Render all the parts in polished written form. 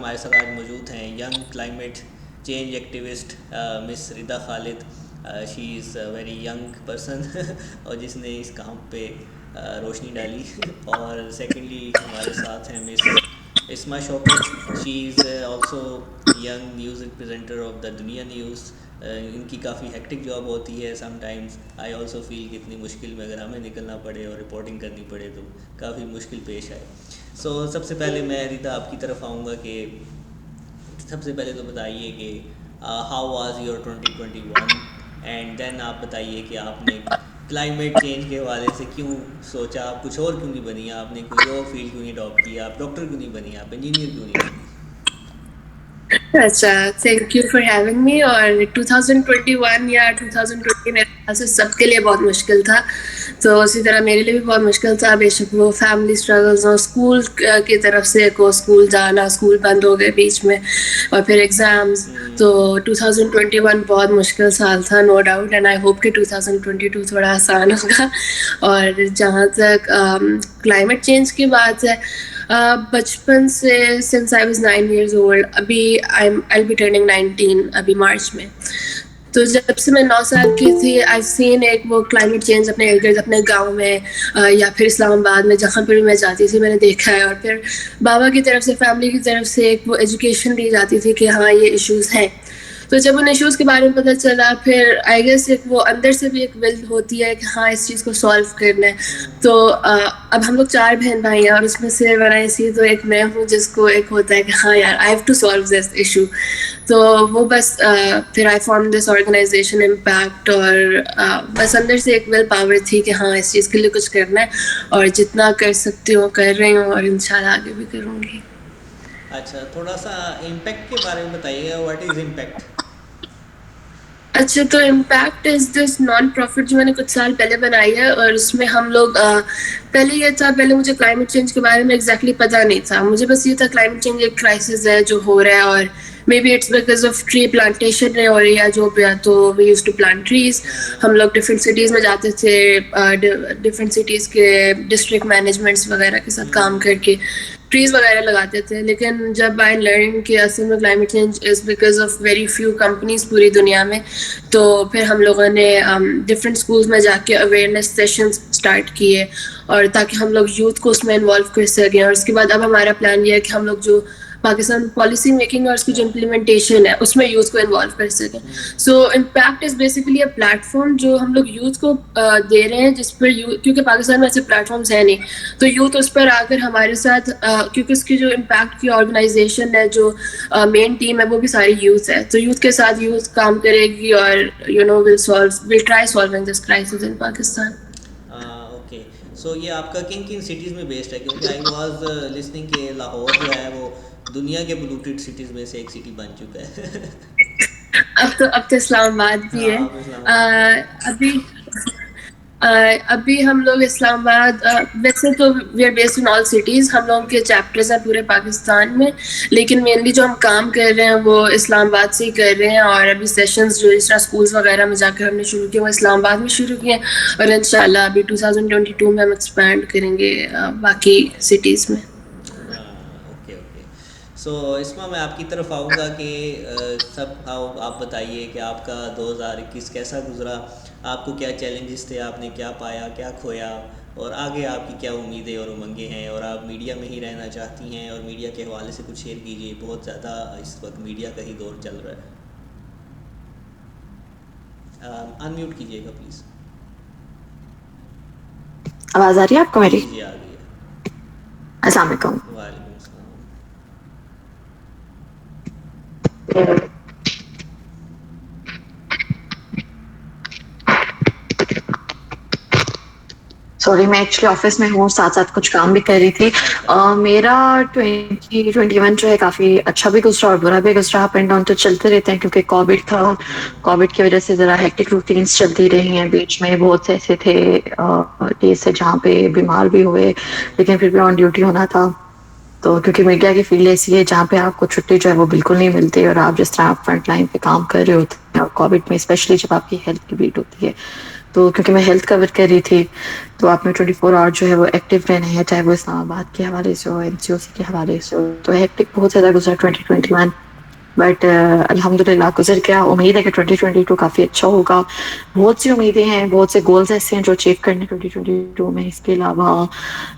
ہمارے ساتھ آج موجود ہیں young climate change activist miss Rida Khalid. She is a very young person اور جس نے اس کام پہ روشنی ڈالی. اور سیکنڈلی ہمارے ساتھ ہیں miss Asma Shaukat. She is also young news presenter of the Dunya news. ان کی کافی ہیکٹک جاب ہوتی ہے some times. I also feel کہ اتنی مشکل میں اگر ہمیں نکلنا پڑے اور رپورٹنگ کرنی پڑے تو کافی مشکل پیش آئے. سو سب سے پہلے میں ردا آپ کی طرف آؤں گا کہ سب سے پہلے تو بتائیے کہ how was your 2021 and then آپ بتائیے کہ آپ نے کلائمیٹ چینج کے حوالے سے کیوں سوچا, آپ کچھ اور کیوں نہیں بنی, آپ نے کوئی اور فیلڈ کیوں نہیں اڈاپٹ کیا, آپ ڈاکٹر کیوں نہیں بنی, آپ انجینئر کیوں نہیں بنی. اچھا, thank you for having me. اور 2021 یا 2020 میرے خیال سے سب کے لیے بہت مشکل تھا, تو اسی طرح میرے لیے بھی بہت مشکل تھا. بے شک وہ فیملی اسٹرگلز اور اسکول کی طرف سے کو اسکول جانا, اسکول بند ہو گئے بیچ میں, اور پھر ایگزامس. تو 2021 بہت مشکل سال تھا, no doubt. And I hope کہ 2022 تھوڑا آسان ہوگا. اور جہاں تک کلائمیٹ چینج کی بات ہے, بچپن سے since I was 9 years old, ابھی I'll be turning 19 ابھی مارچ میں. تو جب سے میں 9 سال کی تھی آئی سین ایک وہ کلائمیٹ چینج اپنے ارد اپنے گاؤں میں یا پھر اسلام آباد میں جہاں پر بھی میں جاتی تھی میں نے دیکھا ہے. اور پھر بابا کی طرف سے فیملی کی طرف سے ایک وہ ایجوکیشن دی جاتی تھی کہ ہاں یہ ایشوز ہیں. تو جب ان ایشوز کے بارے میں پتہ چلا, پھر آئی گیس ایک وہ اندر سے بھی ایک ول ہوتی ہے کہ ہاں اس چیز کو سالو کرنا ہے. تو اب ہم لوگ 4 بہن بھائی ہیں, اور اس میں سے ون آئی سی تو ایک میں ہوں جس کو ایک ہوتا ہے کہ ہاں یار I have to solve this issue. تو وہ بس پھر I form this organisation impact, اور بس اندر سے ایک ول پاور تھی کہ ہاں اس چیز کے لیے کچھ کرنا ہے, اور جتنا کر سکتی ہوں کر رہی ہوں, اور انشاءاللہ آگے بھی کروں گی. اچھا, تھوڑا سا امپیکٹ کے بارے میں بتائیے گا, واٹ از امپیکٹ. اچھا, تو impact is this non profit جو میں نے کچھ سال پہلے بنائی ہے, اور اس میں ہم لوگ پہلے یہ تھا, پہلے مجھے کلائمیٹ چینج کے بارے میں ایگزیکٹلی پتہ نہیں تھا. مجھے بس یہ تھا کلائمیٹ چینج ایک کرائسس ہے جو ہو رہا ہے, اور may be it's because of tree plantation نہیں ہو رہی ہے جو بھی ہے, تو we use to plant trees. ہم لوگ ڈفرینٹ سٹیز میں جاتے تھے, ڈفرینٹ سٹیز کے ڈسٹرکٹ مینجمنٹس وغیرہ کے ساتھ کام کر کے ٹریز وغیرہ لگاتے تھے. لیکن جب آئی لرن کہ اصل میں climate change is because of very few companies پوری دنیا میں, تو پھر ہم لوگوں نے ڈفرینٹ اسکولس میں جا کے اویئرنیس سیشنز اسٹارٹ کیے, اور تاکہ ہم لوگ یوتھ کو اس میں انوالو کر سکیں. اور اس کے بعد اب ہمارا پلان یہ ہے کہ ہم لوگ جو پاکستان پالیسی میکنگ اور اس کی جو امپلیمنٹیشن ہے اس میں یوتھ کو انوالو کر سکیں. So impact is basically a platform جو ہم لوگ یوتھ کو دے رہے ہیں, جس پر کیونکہ پاکستان میں ایسے پلیٹ فارمس ہیں نہیں, تو یوتھ اس پر آ کر ہمارے ساتھ, کیونکہ اس کی جو امپیکٹ کی آرگنائزیشن ہے, جو مین ٹیم ہے, وہ بھی ساری یوتھ ہے. تو یوتھ کے ساتھ یوتھ کام کرے گی, اور we'll try solving this crisis in Pakistan. Okay, so یہ آپ کا کن کن سٹیز میں بیسڈ ہے, کیونکہ آئی واز لسننگ کہ لاہور جو ہے وہ دنیا کے پولوٹیڈ سٹیز میں سے ایک سٹی بن چکا ہے. اب تو اسلام آباد بھی ہے. اسلام آباد ابھی ہم لوگ اسلام آباد, ویسے تو we are based in all cities, ہم لوگوں کے چیپٹرز ہیں پورے پاکستان میں, لیکن مینلی جو ہم کام کر رہے ہیں وہ اسلام آباد سے ہی کر رہے ہیں. اور ابھی سیشنز جو اس طرح اسکولس وغیرہ میں جا کر ہم نے شروع کیے وہ اسلام آباد میں شروع کیے, اور انشاءاللہ ابھی 2022 میں ہم ایکسپینڈ کریں گے باقی سٹیز میں. Okay okay. سو اسما میں آپ کی طرف آؤں گا کہ سب آپ بتائیے کہ آپ کا 2021 کیسا گزرا, آپ کو کیا چیلنجز تھے, آپ نے کیا پایا, کیا کھویا, اور آگے آپ کی کیا امیدیں اور امنگیں ہیں, اور آپ میڈیا میں ہی رہنا چاہتی ہیں, اور میڈیا کے حوالے سے کچھ شیئر کیجیے. بہت زیادہ اس وقت میڈیا کا ہی دور چل رہا ہے. انمیوٹ کیجیے گا پلیز. آواز آ رہی ہے آپ کو میری؟ جی آ گئی ہے. السلام علیکم. وعلیکم السلام. سوری, میں ایکچولی آفس میں ہوں, ساتھ ساتھ کچھ کام بھی کر رہی تھی. میرا 2021 جو ہے کافی اچھا بھی گزرا اور برا بھی گزرا. اپ اینڈ ڈاؤن تو چلتے رہتے ہیں, کیونکہ کووڈ تھا, کووڈ کی وجہ سے ذرا ہیکٹک روٹینس چلتی رہی ہیں. بیچ میں بہت سے ایسے تھے ڈیز سے جہاں پہ بیمار بھی ہوئے, لیکن پھر بھی آن ڈیوٹی ہونا تھا. تو کیونکہ میڈیا کی فیلڈ ایسی ہے جہاں پہ آپ کو چھٹی جو ہے وہ بالکل نہیں ملتی, اور آپ جس طرح آپ فرنٹ لائن پہ کام کر رہے ہوتے ہیں, اور کووڈ میں اسپیشلی جب آپ کی ہیلتھ کی بیٹ ہوتی ہے تو کیونکہ میں ہیلتھ کور کر رہی تھی تو آپ میں 24 آور جو ہے وہ ایکٹیو رہنا ہے, چاہے وہ اسلام آباد کے حوالے سے ہو, NCOC کے حوالے سے ہو. تو ہیکٹک بہت زیادہ گزرا 2021, بٹ الحمد للہ گزر گیا. امید ہے کہ 2022 کافی اچھا ہوگا. بہت سی امیدیں ہیں, بہت سے گولز ایسے ہیں جو اچیو کرنے 2022 میں. اس کے علاوہ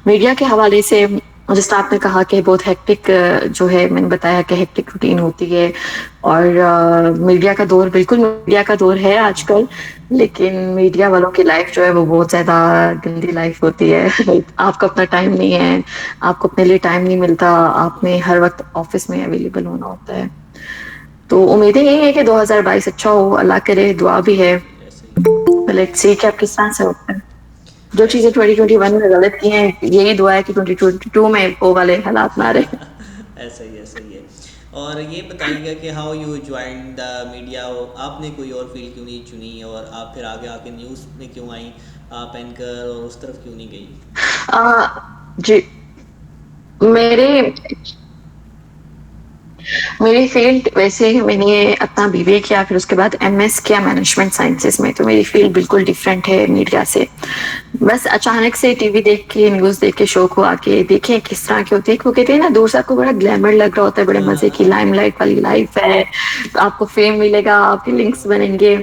میڈیا کے حوالے سے جس طرح آپ نے کہا کہ بہت ہیکٹک جو ہے, میں نے بتایا کہ ہیکٹک روٹین ہوتی ہے, اور میڈیا کا دور, بالکل میڈیا کا دور ہے آج کل, لیکن میڈیا والوں کی لائف جو ہے وہ بہت زیادہ گندی لائف ہوتی ہے. آپ کو اپنا ٹائم نہیں ہے, آپ کو اپنے لیے ٹائم نہیں ملتا, آپ نے ہر وقت آفس میں اویلیبل ہونا ہوتا ہے. تو امیدیں یہی ہے کہ 2022 اچھا ہو, اللہ کرے, دعا بھی ہے. ایسے ہی لیٹس سی کہ آپ کس طرح سے ہوتا ہے. جو چیزیں ایسے 2021 میں غلط کی ہیں, یہی دعا ہے کہ 2022 میں وہ والے حالات نہ رہے. ایسا ہی ہے. اور یہ بتائیے گا کہ how you join the media, آپ نے کوئی اور فیلڈ کیوں نہیں چنی, اور آپ پھر آگے کے نیوز میں کیوں آئیں, آپ اینکر اور اس طرف کیوں نہیں گئی؟ جی, میری فیلڈ ویسے میں نے اپنا BBA کیا, پھر اس کے بعد MS کیا مینجمنٹ سائنسز میں. تو میری فیلڈ بالکل ڈفرینٹ ہے میڈیا سے. بس اچانک سے ٹی وی دیکھ کے, نیوز دیکھ کے شوق ہوا کہ دیکھیں کس طرح کی ہوتی ہے. وہ کہتے ہیں نا, دور سے آپ کو بڑا گلیمر لگ رہا ہوتا ہے, بڑے مزے کی لائم لائٹ والی لائف ہے, آپ کو فیم ملے گا, آپ کے لنکس بنیں گے.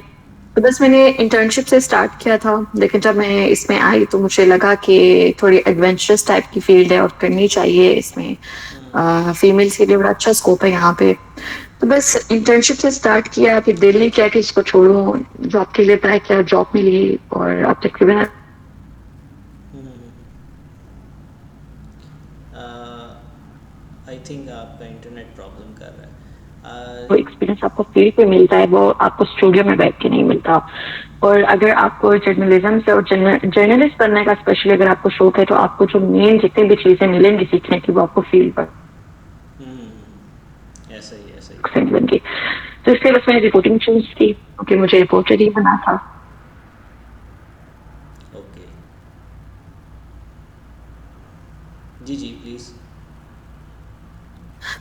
تو بس میں نے انٹرنشپ سے اسٹارٹ کیا تھا, لیکن جب میں اس میں آئی تو مجھے لگا کہ تھوڑی ایڈونچرس ٹائپ کی فیلڈ ہے اور کرنی چاہیے. اس میں فیمیلس کے لیے بڑا اچھا اسکوپ ہے یہاں پہ. تو بس انٹرنشپ سے اسٹارٹ کیا, پھر دل نہیں کیا کہ اس کو چھوڑوں. جاب کے لیے اپلائی کیا, جاب ملی, اور اب تقریباً آئی تھنک آپ کا انٹرنیٹ پرابلم کر رہا ہے. وہ ایکسپیرینس آپ کو فیلڈ پہ ملتا ہے, وہ آپ کو اسٹوڈیو میں بیٹھ کے نہیں ملتا. اور اگر آپ کو جرنلزم سے اور جرنلسٹ بننے کا اسپیشلی اگر آپ کو شوق ہے, تو آپ کو جو مین جتنی بھی چیزیں ملیں گی سیکھنے کی, وہ آپ کو فیلڈ پر ایسا ہی بن گئی. تو اس لیے بس میں نے رپورٹنگ چوز کی, کیونکہ مجھے رپورٹر ہی بنا تھا. اوکے, جی پلیز.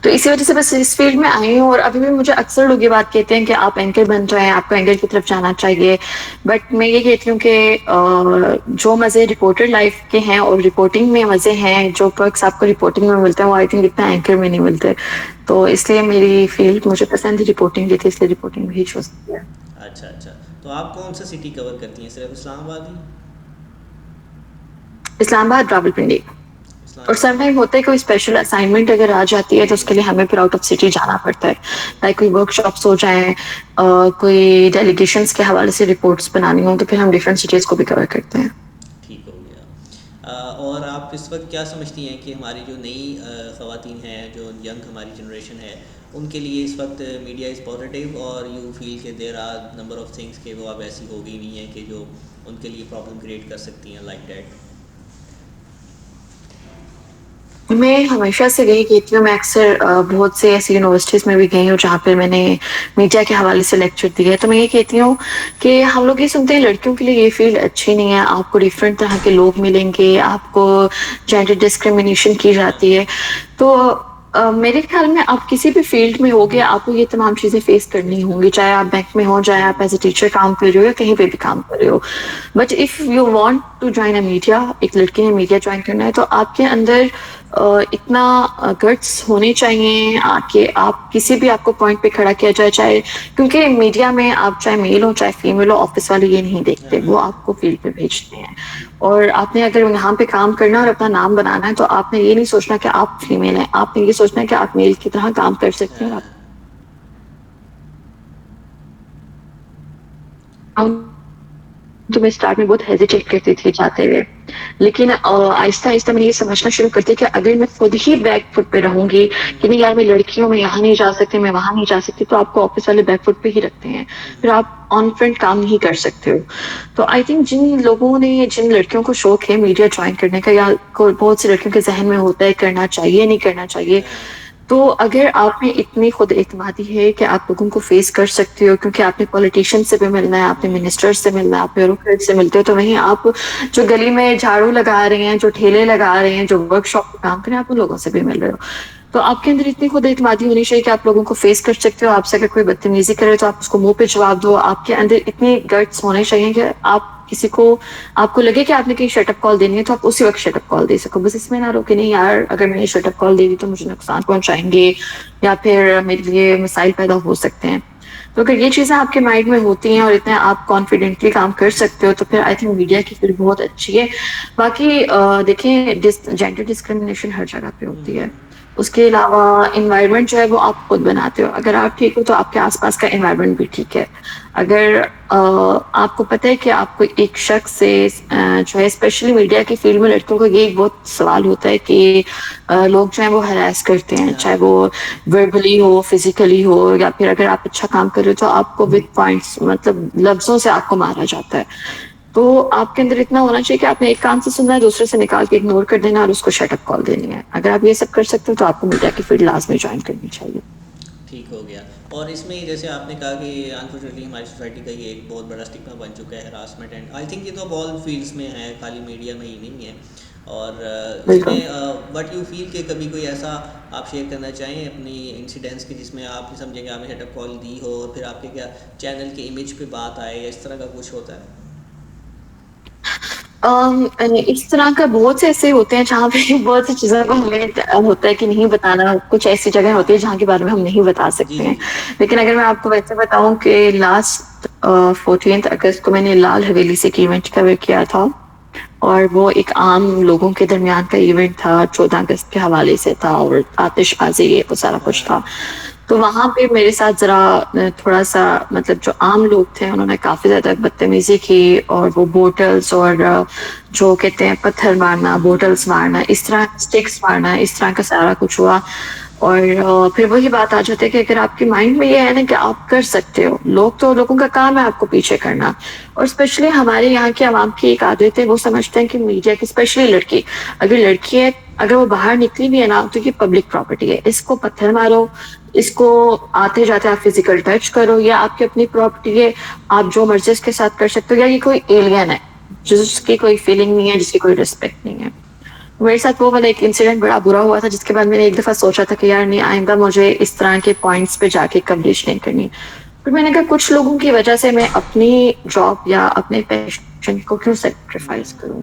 تو اسی وجہ سے بس اس فیلڈ میں آئی ہوں. اور ابھی بھی مجھے اکثر لوگ یہ بات کہتے ہیں کہ آپ اینکر بن جائیں, آپ کو اینکر کی طرف جانا چاہیے. بٹ میں یہ کہتی ہوں کہ جو مزے رپورٹر لائف کے ہیں اور رپورٹنگ میں مزے ہیں, جو پرکس آپ کو رپورٹنگ میں ملتے ہیں, وہ آئی تھنک اتنا اینکر میں نہیں ملتے. تو اس لیے میری فیلڈ مجھے پسند ہے رپورٹنگ کی تھی, اس لیے رپورٹنگ بھی چوز کیا. اچھا, تو آپ کون سا سٹی کور کرتی ہیں, صرف اسلام آباد ہی؟ اسلام آباد, راولپنڈی. اور سم ٹائم ہوتا ہے کوئی اسپیشل اسائنمنٹ اگر آ جاتی ہے تو اس کے لیے ہمیں پھر آؤٹ آف سٹی جانا پڑتا ہے, لائک کوئی ورک شاپس ہو جائیں, کوئی ڈیلیگیشنس کے حوالے سے رپورٹس بنانی ہوں, تو پھر ہم ڈفرینٹ سٹیز کو بھی کور کرتے ہیں. ٹھیک ہو گیا. اور آپ اس وقت کیا سمجھتی ہیں کہ ہماری جو نئی خواتین ہیں, جو ینگ ہماری جنریشن ہے, ان کے لیے اس وقت میڈیا از پازیٹیو, اور یو فیل کہ there are number of things کہ وہ اب ایسی ہو گئی نہیں ہیں کہ جو ان کے لیے پرابلم کریٹ کر سکتی ہیں, لائک دیٹ؟ میں ہمیشہ سے یہی کہتی ہوں, میں اکثر بہت سے ایسی یونیورسٹیز میں بھی گئی ہوں جہاں پہ میں نے میڈیا کے حوالے سے لیکچر دی ہے. تو میں یہ کہتی ہوں کہ ہم لوگ یہ سنتے ہیں لڑکیوں کے لیے یہ فیلڈ اچھی نہیں ہے, آپ کو ڈفرینٹ طرح کے لوگ ملیں گے, آپ کو جینڈر ڈسکریمنیشن کی جاتی ہے. تو میرے خیال میں آپ کسی بھی فیلڈ میں ہوگے, آپ کو یہ تمام چیزیں فیس کرنی ہوں گی, چاہے آپ بینک میں ہو, چاہے آپ ایز اے ٹیچر کام کر رہے ہو, یا کہیں پہ بھی کام کر رہے ہو. But if you want to join a media, ایک لڑکی نے میڈیا جوائن کرنا ہے, تو آپ کے اندر اتنا گٹس ہونے چاہیے کہ آپ کسی بھی آپ کو پوائنٹ پہ کھڑا کیا جائے, چاہے, کیونکہ میڈیا میں آپ چاہے میل ہو چاہے فیمیل ہو, آفس والے یہ نہیں دیکھتے, وہ آپ کو فیلڈ پہ بھیجتے ہیں. اور آپ نے اگر یہاں پہ کام کرنا اور اپنا نام بنانا ہے, تو آپ نے یہ نہیں سوچنا کہ آپ فیمیل ہیں, آپ نے یہ سوچنا ہے کہ آپ میل کی طرح کام کر سکتے ہیں. تو میں اسٹارٹ میں بہت ہیزیٹیٹ کرتی تھی جاتے ہوئے, لیکن آہستہ آہستہ میں یہ سمجھنا شروع کرتی کہ اگر میں خود ہی بیک فٹ پہ رہوں گی کہ نہیں یار میں لڑکیوں میں یہاں نہیں جا سکتی, میں وہاں نہیں جا سکتی, تو آپ کو آفس والے بیک فٹ پہ ہی رکھتے ہیں, پھر آپ آن فرنٹ کام نہیں کر سکتے ہو. تو آئی تھنک جن لوگوں نے, جن لڑکیوں کو شوق ہے میڈیا جوائن کرنے کا, یا بہت سی لڑکیوں کے ذہن میں ہوتا ہے کرنا چاہیے نہیں کرنا چاہیے, تو اگر آپ میں اتنی خود اعتمادی ہے کہ آپ لوگوں کو فیس کر سکتے ہو, کیونکہ آپ نے پولیٹیشین سے بھی ملنا ہے, آپ نے منسٹر سے ملنا ہے, آپ بیوروکریٹ سے ملتے ہو, تو وہیں آپ جو گلی میں جھاڑو لگا رہے ہیں, جو ٹھیلے لگا رہے ہیں, جو ورک شاپ پہ کام کریں, آپ ان لوگوں سے بھی مل رہے ہو. تو آپ کے اندر اتنی خود اعتمادی ہونی چاہیے کہ آپ لوگوں کو فیس کر سکتے ہو. آپ سے اگر کوئی بدتمیزی کرے تو آپ اس کو منہ پہ جواب دو. آپ کے اندر اتنی گٹس ہونے چاہیے کہ آپ کسی کو آپ کو لگے کہ آپ نے کہیں شٹ اپ کال دینی ہے تو آپ اسی وقت شٹ اپ کال دے سکو. بس اس میں نہ رو کہ نہیں یار اگر میں نے شٹ اپ کال دے دی تو مجھے نقصان پہنچائیں گے یا پھر میرے لیے مسائل پیدا ہو سکتے ہیں. تو اگر یہ چیزیں آپ کے مائنڈ میں ہوتی ہیں اور اتنے آپ کانفیڈنٹلی کام کر سکتے ہو تو پھر آئی تھنک میڈیا کی فیلڈ بہت اچھی ہے. باقی دیکھیں جینڈر ڈسکریمنیشن ہر جگہ پہ ہوتی ہے. اس کے علاوہ انوائرمنٹ جو ہے وہ آپ خود بناتے ہو. اگر آپ ٹھیک ہو تو آپ کے آس پاس کا انوائرمنٹ بھی ٹھیک ہے. اگر آپ کو پتہ ہے کہ آپ کو ایک شخص سے جو ہے اسپیشلی میڈیا کی فیلڈ میں لڑکیوں کا یہ بہت سوال ہوتا ہے کہ لوگ جو ہیں وہ ہراس کرتے ہیں, چاہے وہ وربلی ہو فزیکلی ہو یا پھر اگر آپ اچھا کام کر رہے ہو تو آپ کو وتھ پوائنٹس مطلب لفظوں سے آپ کو مارا جاتا ہے. تو آپ کے اندر اتنا ہونا چاہیے کہ آپ نے ایک کان سے سننا ہے دوسرے سے نکال کے اگنور کر دینا اور اس کو شٹ اپ کال دینی ہے. اگر آپ یہ سب کر سکتے ہو تو آپ کو میڈیا کی فیلڈ لازمی جوائن کرنی چاہیے. ٹھیک ہو گیا. اور اس میں جیسے آپ نے کہا کہ انفارچونیٹلی ہماری سوسائٹی کا یہ ایک بہت بڑا اسٹگما بن چکا ہے ہراسمنٹ, اینڈ آئی تھنک یہ تو اب آل فیلڈس میں ہے, خالی میڈیا میں ہی نہیں ہے. اور اس میں وٹ یو فیل کہ کبھی کوئی ایسا آپ شیئر کرنا چاہیں اپنی انسیڈنٹس کی جس میں آپ سمجھیں کہ آپ نے سیٹ اپ کال دی ہو اور پھر آپ کے کیا چینل کے امیج پہ بات آئے یا اس طرح کا کچھ ہوتا ہے؟ اس طرح کا بہت سے ایسے ہوتے ہیں جہاں پہ بہت سی چیزوں کو ہمیں ہوتا ہے کہ نہیں بتانا. کچھ ایسی جگہ ہوتی ہے جہاں کے بارے میں ہم نہیں بتا جی سکتے جی ہیں. جی. لیکن اگر میں آپ کو ویسے بتاؤں کہ لاسٹ 14 اگست کو میں نے لال حویلی سے ایک ایونٹ کور کیا تھا, اور وہ ایک عام لوگوں کے درمیان کا ایونٹ تھا. 14 اگست کے حوالے سے تھا اور آتش بازی یہ وہ سارا کچھ تھا. تو وہاں پہ میرے ساتھ ذرا تھوڑا سا مطلب جو عام لوگ تھے انہوں نے کافی زیادہ بدتمیزی کی, اور وہ بوٹلز اور جو کہتے ہیں پتھر مارنا, بوٹلز مارنا, اس طرح اسٹکس مارنا, اس طرح کا سارا کچھ ہوا. اور پھر وہی بات آ جاتی ہے کہ اگر آپ کے مائنڈ میں یہ ہے نا کہ آپ کر سکتے ہو, لوگوں کا کام ہے آپ کو پیچھے کرنا. اور اسپیشلی ہمارے یہاں کی عوام کی ایک عادت ہے, وہ سمجھتے ہیں کہ میڈیا کی اسپیشلی لڑکی, اگر لڑکی ہے اگر وہ باہر نکلی بھی ہے نا تو یہ پبلک پراپرٹی ہے, اس کو پتھر مارو, اس کو آتے جاتے آپ فزیکل ٹچ کرو, یا آپ کی اپنی پراپرٹی ہے آپ جو مرضی اس کے ساتھ کر سکتے ہو, یا یہ کوئی ایلین ہے جس کی کوئی فیلنگ نہیں ہے, جس کی کوئی رسپیکٹ نہیں ہے. میرے ساتھ وہ والا ایک انسیڈنٹ بڑا برا ہوا تھا جس کے بعد میں نے ایک دفعہ سوچا تھا کہ یار نہیں آئندہ مجھے اس طرح کے پوائنٹس پہ جا کے کوریج نہیں کرنی. پھر میں نے کہا کچھ لوگوں کی وجہ سے میں اپنی جاب یا اپنے پیشن کو کیوں سیکریفائز کروں.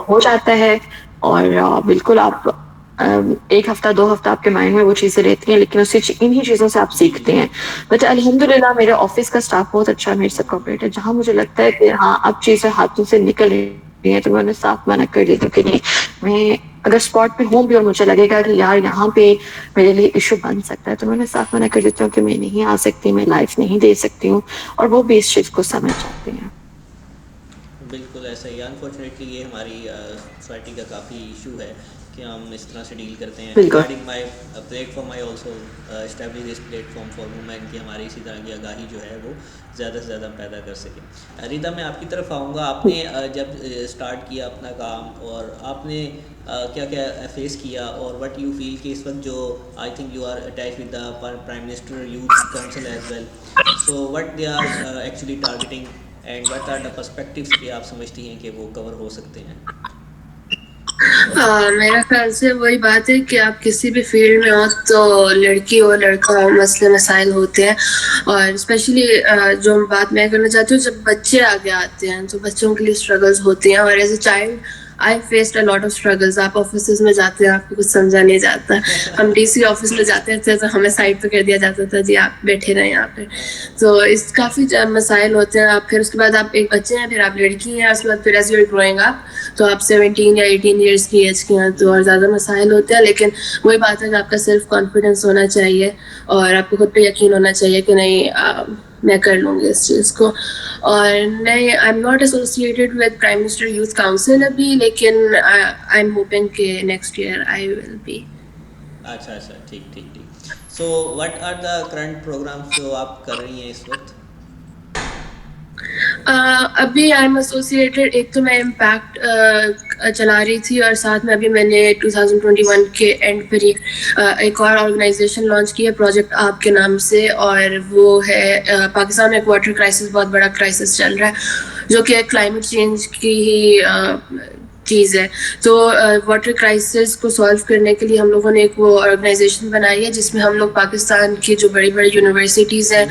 ہو جاتا ہے, اور بالکل آپ ایک ہفتہ 2 ہفتہ آپ کے مائنڈ میں وہ چیزیں رہتی ہیں, لیکن انہی چیزوں سے آپ سیکھتے ہیں. بٹ الحمدللہ میرے آفس کا اسٹاف بہت اچھا ہے, میرے سے کوآپریٹ ہے. جہاں مجھے لگتا ہے کہ ہاں اب چیزیں ہاتھوں سے نکل رہی ہیں تو میں نے صاف منع کر دیتا کہ نہیں, میں اگر اسپاٹ پہ ہوں بھی اور مجھے لگے گا کہ یار یہاں پہ میرے لیے ایشو بن سکتا ہے تو میں صاف منع کر دیتا ہوں کہ میں نہیں آ سکتی, میں لائف نہیں دے سکتی ہوں, اور وہ بھی اس چیز کو سمجھ جاتے ہیں. بالکل ایسا ہی انفارچونیٹلی یہ ہماری سوسائٹی کا کافی ایشو ہے کہ ہم اس طرح سے ڈیل کرتے ہیں. بالکل. Regarding my platform I also establish this platform for women کہ ہماری اسی طرح کی آگاہی جو ہے وہ زیادہ سے زیادہ پیدا کر سکیں. ریتا میں آپ کی طرف آؤں گا. آپ نے جب اسٹارٹ کیا اپنا کام اور آپ نے کیا کیا فیس کیا, اور وٹ یو فیل کہ اس وقت جو I think you are attach with the Prime Minister Youth Council as well, so what they are actually targeting and what are the perspectives کہ آپ سمجھتی ہیں کہ وہ کور ہو سکتے ہیں؟ میرا خیال سے وہی بات ہے کہ آپ کسی بھی فیلڈ میں ہو تو لڑکی ہو لڑکا ہو مسئلے مسائل ہوتے ہیں. اور اسپیشلی جو بات میں کرنا چاہتی ہوں, جب بچے آگے آتے ہیں تو بچوں کے لیے اسٹرگلز ہوتی ہیں. اور as a child I faced a lot of struggles. آپ آفیسز میں جاتے ہیں آپ کو کچھ سمجھا نہیں جاتا. ہم ڈی سی آفس میں جاتے تھے تو ہمیں سائڈ پہ کر دیا جاتا تھا, جی آپ بیٹھے رہیں یہاں پہ. تو اس کافی مسائل ہوتے ہیں. آپ پھر اس کے بعد آپ ایک بچے ہیں, پھر آپ لڑکی ہیں, اس کے بعد پھر as you are growing up تو آپ 17 یا 18 ایئرس کی ایج کی ہیں تو اور زیادہ مسائل ہوتے ہیں. لیکن وہی بات ہے کہ آپ کا سیلف کانفیڈینس ہونا چاہیے اور آپ کو خود پہ یقین ہونا چاہیے کہ نہیں میں کر لوں گی اس چیز کو. اور نہیں, I am not associated with Prime Minister Youth Council ابھی, لیکن آئی ایم ہوپنگ کہ next year I will be. اچھا اچھا, ٹھیک ٹھیک ٹھیک. So what are the current programmes جو آپ کر رہی ہیں اس وقت؟ ابھی آئی ایم ایسوسیٹیڈ, ایک تو میں امپیکٹ چلا رہی تھی, اور ساتھ میں ابھی میں نے 2021 کے اینڈ پر ہی ایک اور آرگنائزیشن لانچ کی ہے پروجیکٹ آپ کے نام سے, اور وہ ہے پاکستان میں ایک واٹر کرائسس, بہت بڑا کرائسس چل رہا ہے جو کہ کلائمیٹ چینج کی ہی چیز ہے. تو واٹر کرائسس کو سالو کرنے کے لیے ہم لوگوں نے ایک وہ آرگنائزیشن بنائی ہے جس میں ہم لوگ پاکستان کی جو بڑی بڑی یونیورسٹیز ہیں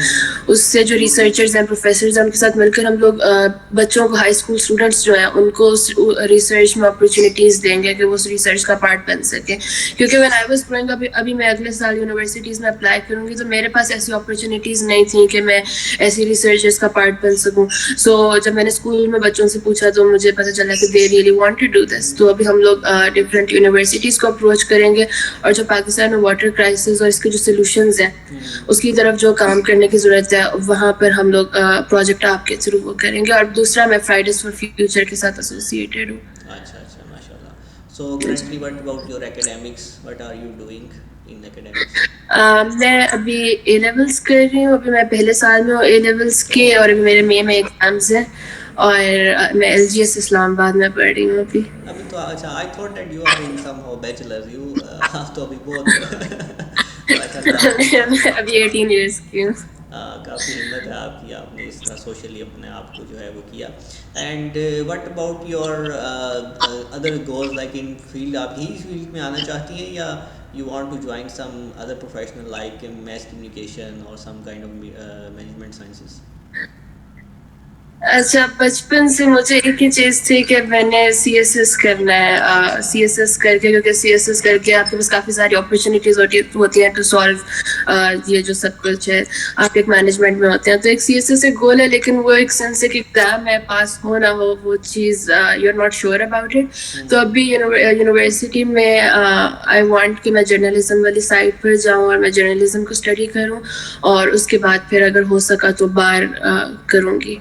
اس سے جو ریسرچرز ہیں پروفیسرز ہیں ان کے ساتھ مل کر ہم لوگ بچوں کو ہائی اسکول اسٹوڈنٹس جو ہیں ان کو ریسرچ میں اپرچونیٹیز دیں گے کہ وہ اس ریسرچ کا پارٹ بن سکیں. کیونکہ وین آئی واز گروئنگ ابھی میں اگلے سال یونیورسٹیز میں اپلائی کروں گی تو میرے پاس ایسی اپرچونیٹیز نہیں تھیں کہ میں ایسی ریسرچرز کا پارٹ بن سکوں. سو جب میں نے اسکول میں بچوں سے پوچھا تو مجھے پتہ چلا کہ they really want to do this. تو ابھی ہم لوگ ڈفرینٹ یونیورسٹیز کو اپروچ کریں گے اور جو پاکستان میں واٹر کرائسس اور اس کے جو سولوشنز ہیں اس کی طرف جو کام کرنے کی ضرورت ہے وہاں پر ہم لوگ پروجیکٹ آپ کے تھرو وہ کریں گے. اور دوسرا میں فرائیڈیز فار فیوچر کے ساتھ ایسوسیٹیڈ ہوں. اچھا اچھا ماشاء اللہ. So currently what about your academics, what are you doing in academics? میں ابھی اے لیولس کر رہی ہوں. ابھی میں پہلے سال میں ہوں اے لیولس کے اور ابھی میرے مئی میں ایگزامز ہیں اور میں ایل جی ایس اسلام آباد میں پڑھ رہی ہوں ابھی. ابھی تو اچھا I thought that you are in somehow bachelor. You آپ تو ابھی بہت اچھا ابھی 18 ایئرس کی ہوں. کافی ہمت ہے آپ کی, آپ نے اس طرح سوشلی اپنے آپ کو جو ہے وہ کیا. And what about your other goals like in field, آپ ہی فیلڈ میں آنا چاہتی ہیں یا you want to join some other professional like mass communication اور some kind of management sciences? اچھا بچپن سے مجھے ایک ہی چیز تھی کہ میں نے سی ایس ایس کرنا ہے. سی ایس ایس کر کے کیونکہ سی ایس ایس کر کے آپ کے پاس کافی ساری اپرچونیٹیز ہوتی ہیں ٹو سالو یہ جو سب کچھ ہے. آپ ایک مینجمنٹ میں ہوتے ہیں تو ایک سی ایس ایس ایک گول ہے لیکن وہ ایک سینس سے کہ ایگزام ہے پاس ہو نہ ہو وہ چیز you are not sure about it. تو ابھی یونیورسٹی میں آئی وانٹ کہ میں جرنلزم والی سائڈ پر جاؤں اور میں جرنلزم کو اسٹڈی کروں اور اس کے بعد پھر اگر ہو سکا تو بار کروں گی.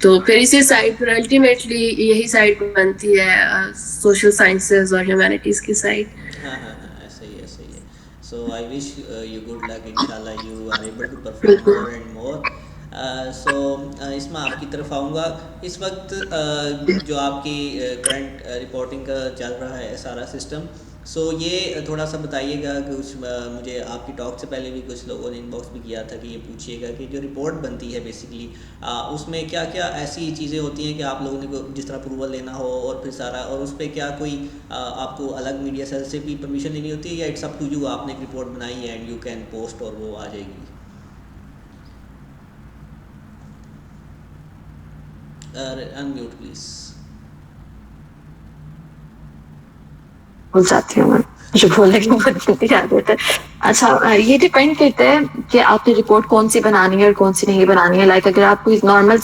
تو پھر اسی سائڈ پر الٹیمیٹلی یہی سائڈ بنتی ہے سوشل سائنسز اور ہیومینٹیز کی سائڈ. ہاں ہاں ہاں صحیح ہے صحیح ہے. سو آئی وش یو گڈ لک, ان شاء اللہ you are able to perform more and more. So اس میں آپ کی طرف آؤں گا. اس وقت جو آپ کی کرنٹ رپورٹنگ کا چل رہا ہے سارا سسٹم, سو یہ تھوڑا سا بتائیے گا کہ کچھ مجھے آپ کی ٹاک سے پہلے بھی کچھ لوگوں نے ان باکس بھی کیا تھا کہ یہ پوچھیے گا کہ جو رپورٹ بنتی ہے بیسیکلی اس میں کیا کیا ایسی چیزیں ہوتی ہیں کہ آپ لوگوں نے جس طرح اپروول لینا ہو اور پھر سارا, اور اس پہ کیا کوئی آپ کو الگ میڈیا سیل سے بھی پرمیشن لینی ہوتی ہے یا اٹس اپ ٹو یو, آپ نے ایک رپورٹ بنائی ہے اینڈ یو کین پوسٹ اور وہ آ جائے گی؟ Unmute please. بھول جاتی ہوں میں, مجھے بولنے کی بہت جلدی عادت ہے. اچھا یہ ڈپینڈ کرتا ہے کہ آپ نے رپورٹ کون سی بنانی ہے اور کون سی نہیں بنانی ہے. لائک اگر آپ کوئی نارمل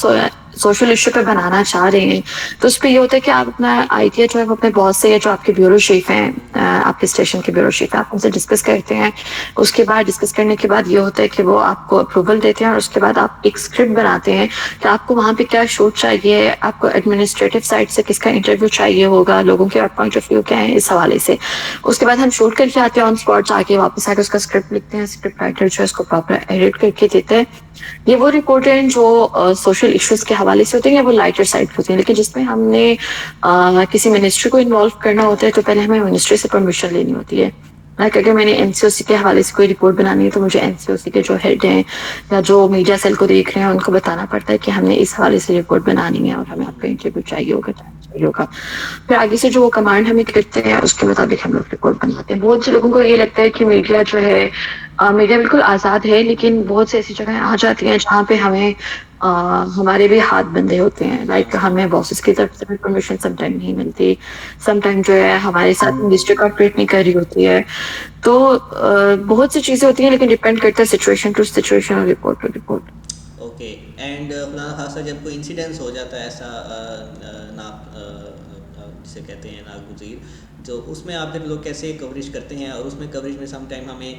سوشل ایشو پہ بنانا چاہ رہے ہیں تو اس پہ یہ ہوتا ہے کہ آپ اپنا آئیڈیا جو ہے وہ اپنے باس سے یا جو آپ کے بیورو چیف ہیں, آپ کے اسٹیشن کے بیورو چیف ہیں, آپ ان سے ڈسکس کرتے ہیں. اس کے بعد ڈسکس کرنے کے بعد یہ ہوتا ہے کہ وہ آپ کو اپروول دیتے ہیں اور اس کے بعد آپ ایک اسکرپٹ بناتے ہیں کہ آپ کو وہاں پہ کیا شوٹ چاہیے, آپ کو ایڈمنسٹریٹو سائڈ سے کس کا انٹرویو چاہیے ہوگا, لوگوں کے پوائنٹ آف ویو کیا ہے اس حوالے سے. اس کے بعد ہم شوٹ کر کے آتے ہیں آن اسپاٹ, جا کے واپس آ کے اس کا اسکرپٹ لکھتے ہیں. اسکرپٹ رائٹر جو ہے اس کو پراپر ایڈٹ کر کے دیتے ہیں. یہ وہ رپورٹ ہیں جو سوشل ایشوز کے حوالے سے ہوتے ہیں یا وہ لائٹر سائڈ ہوتے ہیں. لیکن جس میں ہم نے کسی منسٹری کو انوالو کرنا ہوتا ہے تو پہلے ہمیں منسٹری سے پرمیشن لینی ہوتی ہے. لائک اگر میں نے این سی او سی کے حوالے سے کوئی رپورٹ بنانی ہے تو مجھے این سی او سی کے جو ہیڈ ہیں یا جو میڈیا سیل کو دیکھ رہے ہیں ان کو بتانا پڑتا ہے کہ ہم نے اس حوالے سے رپورٹ بنانی ہے اور ہمیں آپ کا انٹرویو چاہیے ہوگا. پھر آگے سے جو وہ کمانڈ ہمیں کرتے ہیں اس کے مطابق ہم لوگ رپورٹ بناتے ہیں. بہت سے لوگوں کو یہ لگتا ہے کہ میڈیا جو ہے میڈیا بالکل آزاد ہے, لیکن بہت سے ایسی جگہیں آ جاتی ہیں جہاں پہ ہمیں ہمارے بھی ہاتھ بندے ہوتے ہیں. لائک ہمیں باسز کی طرف سے بھی پرمیشن سم ٹائم نہیں ملتی, سم ٹائم جو ہے ہمارے ساتھ منسٹری کارپوریٹ نہیں کر رہی ہوتی ہے. تو بہت سی چیزیں ہوتی ہیں لیکن ڈپینڈ کرتا ہے سچویشن ٹو سچویشن اور report to report. Okay. And خدا خاصا جب کوئی انسیڈنس ہو جاتا ہے ایسا جسے کہتے ہیں ناگزیر, تو اس میں آپ پھر لوگ کیسے کوریج کرتے ہیں؟ اور اس میں کوریج میں سم ٹائم ہمیں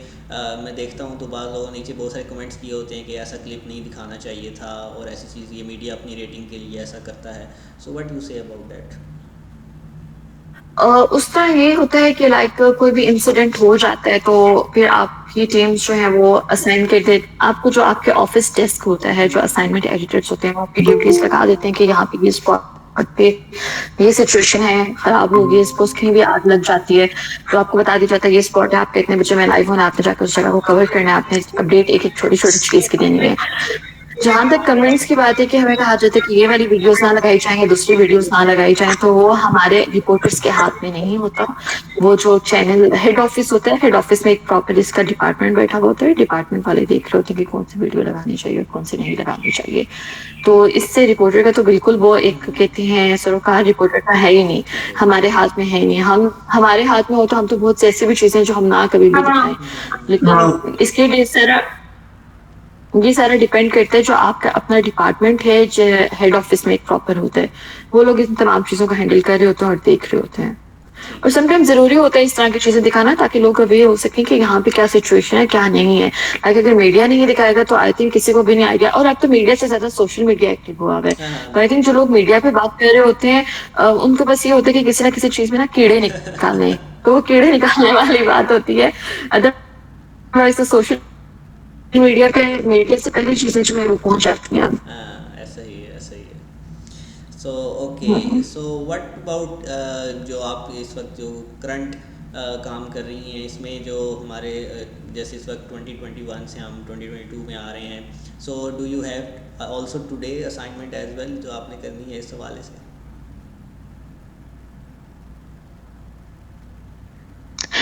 میں دیکھتا ہوں تو بعض لوگوں نے نیچے بہت سارے کمنٹس کیے ہوتے ہیں کہ ایسا کلپ نہیں دکھانا چاہیے تھا اور ایسی چیز, یہ میڈیا اپنی ریٹنگ کے لیے ایسا کرتا ہے. سو وٹ یو سے اباؤٹ دیٹ؟ اس طرح یہ ہوتا ہے کہ لائک کوئی بھی انسیڈنٹ ہو جاتا ہے تو پھر آپ کی ٹیمز جو ہیں وہ اسائن کر دیتے آپ کو. جو آپ کے آفس ڈیسک ہوتا ہے, جو اسائنمنٹ ایڈیٹرز ہوتے ہیں, وہ آپ کی ڈیوٹیز لگا دیتے ہیں کہ یہاں پہ یہ اسپاٹ پہ یہ سچویشن ہے, خراب ہوگی, سپوز کہیں بھی آگ لگ جاتی ہے تو آپ کو بتا دیا جاتا ہے یہ اسپاٹ ہے, آپ کے اتنے بجے میں لائیو ہونا, آپ نے جا کے اس جگہ کو کور کرنا ہے, آپ نے اپڈیٹ ایک ایک چھوٹی چھوٹی چیز کی دینی ہے. جہاں تک کمنٹس کی بات ہے کہ ہمیں کہا جاتا ہے کہ یہ والی ویڈیوز نہ لگائی جائیں یا دوسری ویڈیوز نہ لگائی جائیں، تو وہ ہمارے رپورٹرس کے ہاتھ میں نہیں ہوتا. وہ جو چینل ہیڈ آفس ہوتا ہے، ہیڈ آفس میں ایک پراپر اس کا ڈپارٹمنٹ بیٹھا ہوا ہوتا ہے، ڈپارٹمنٹ والے دیکھ رہے ہوتے ہیں کہ کون سی ویڈیو لگانی چاہیے اور کون سی نہیں لگانی چاہیے. تو اس سے رپورٹر کا تو بالکل وہ ایک کہتے ہیں سروکار رپورٹر کا ہے ہی نہیں، ہمارے ہاتھ میں ہے ہی نہیں. ہمارے ہاتھ میں ہو تو ہم تو بہت سی ایسی بھی چیزیں جو ہم نہ کبھی بھی دکھائیں، لیکن اس کے لیے یہ سارا ڈیپینڈ کرتا ہے جو آپ کا اپنا ڈپارٹمنٹ ہے، جو ہیڈ آفس میں ایک پراپر ہوتا ہے، وہ لوگ ان تمام چیزوں کو ہینڈل کر رہے ہوتے ہیں اور دیکھ رہے ہوتے ہیں. اور سم ٹائم ضروری ہوتا ہے اس طرح کی چیزیں دکھانا تاکہ لوگ اویئر ہو سکیں کہ یہاں پہ کیا سچویشن ہے کیا نہیں ہے. اگر میڈیا نہیں دکھائے گا تو آئی تھنک کسی کو بھی نہیں آئیڈیا. اور اب تو میڈیا سے زیادہ سوشل میڈیا ایکٹیو ہوا ہے، تو آئی تھنک جو لوگ میڈیا پہ بات کر رہے ہوتے ہیں ان کو بس یہ ہوتا ہے کہ کسی نہ کسی چیز میں نا کیڑے نکالنے، تو وہ کیڑے نکالنے والی بات ہوتی ہے. ادروائز تو سوشل میڈیا پہ میڈیا سے پہلے چیزیں جو ہے وہ پہنچ جاتی ہیں. ہاں ایسا ہی ہے، ایسا ہی ہے. So okay, so what about جو آپ اس وقت جو کرنٹ کام کر رہی ہیں، اس میں جو ہمارے جیسے اس وقت 2021 سے ہم 2022 میں آ رہے ہیں، so do you have also today assignment as well جو آپ نے کرنی ہے اس حوالے سے؟